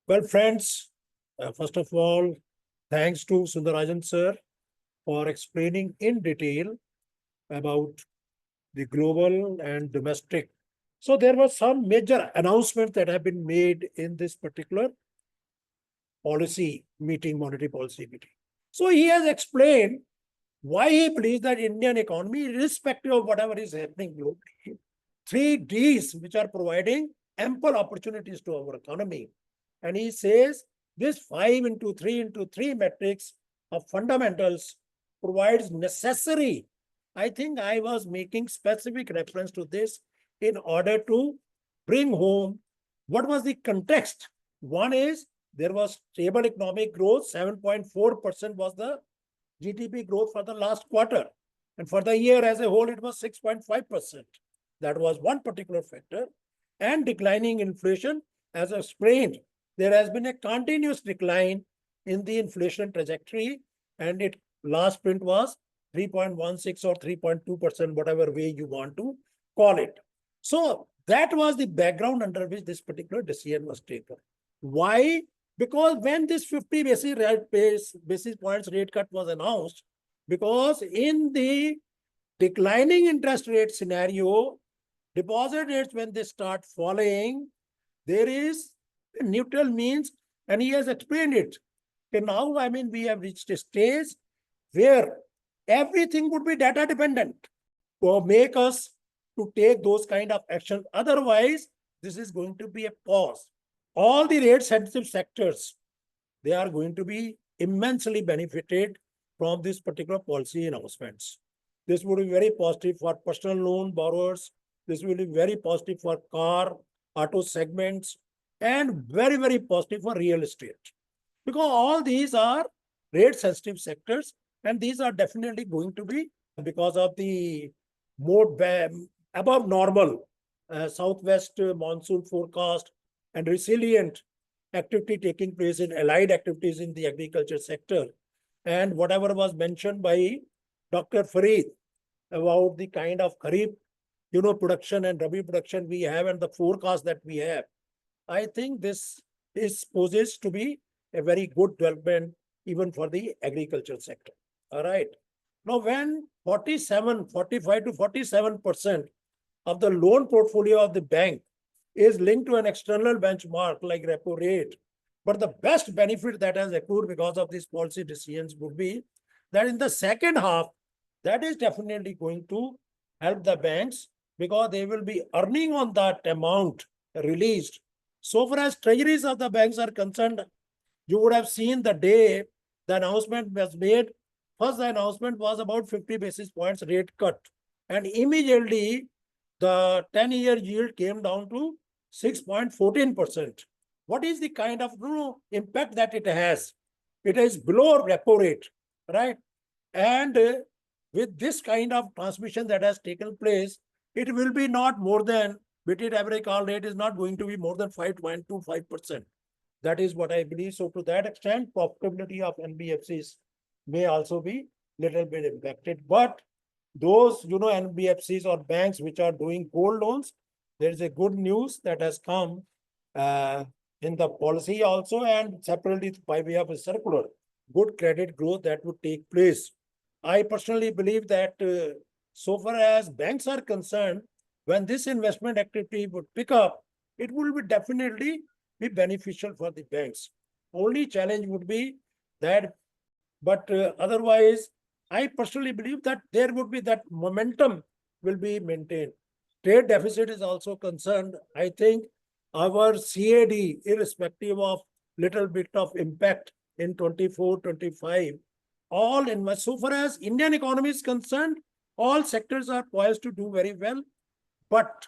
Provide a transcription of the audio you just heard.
Well, friends, first of all, thanks to Sundarajan sir for explaining in detail about the global and domestic. So there were some major announcements that have been made in this particular policy meeting, monetary policy meeting. So he has explained why he believes that Indian economy, irrespective of whatever is happening globally, three Ds which are providing ample opportunities to our economy. And he says this 5 into 3 into 3 matrix of fundamentals provides necessary. I think I was making specific reference to this in order to bring home what was the context. One is there was stable economic growth, 7.4% was the GDP growth for the last quarter. And for the year as a whole, it was 6.5%. That was one particular factor. And declining inflation, as explained, there has been a continuous decline in the inflation trajectory, and its last print was 3.16 or 3.2%, whatever way you want to call it. So that was the background under which this particular decision was taken. Why? Because when this 50 basis points rate cut was announced, because in the declining interest rate scenario, deposit rates, when they start falling, there is a neutral means, and he has explained it. And now, I mean, we have reached a stage where everything would be data dependent or make us to take those kind of action. Otherwise, this is going to be a pause. All the rate sensitive sectors, they are going to be immensely benefited from this particular policy announcements. This would be very positive for personal loan borrowers. This will be very positive for car, auto segments, and very, very positive for real estate. Because all these are rate sensitive sectors, and these are definitely going to be, because of the more above normal southwest monsoon forecast and resilient activity taking place in allied activities in the agriculture sector. And whatever was mentioned by Dr. Farid about the kind of kharif, production and rabi production we have and the forecast that we have, I think this is poses to be a very good development even for the agriculture sector. All right. Now, when 45 to 47% of the loan portfolio of the bank is linked to an external benchmark like repo rate, but the best benefit that has accrued because of these policy decisions would be that in the second half, that is definitely going to help the banks because they will be earning on that amount released. So far as treasuries of the banks are concerned, you would have seen the day the announcement was made. First, the announcement was about 50 basis points rate cut. And immediately, the 10-year yield came down to 6.14%. What is the kind of impact that it has? It is below repo rate, right? And with this kind of transmission that has taken place, it will be not more than, weighted average call rate is not going to be more than 5.25%. That is what I believe. So to that extent, profitability of NBFCs may also be little bit impacted. But those, NBFCs or banks which are doing gold loans, there is a good news that has come in the policy also, and separately by way of a circular, good credit growth that would take place. I personally believe that so far as banks are concerned, when this investment activity would pick up, it will be definitely be beneficial for the banks. Only challenge would be that, but otherwise, I personally believe that there would be that momentum will be maintained. Trade deficit is also concerned. I think our CAD, irrespective of little bit of impact in 24, 25, all in so far as Indian economy is concerned, all sectors are poised to do very well. But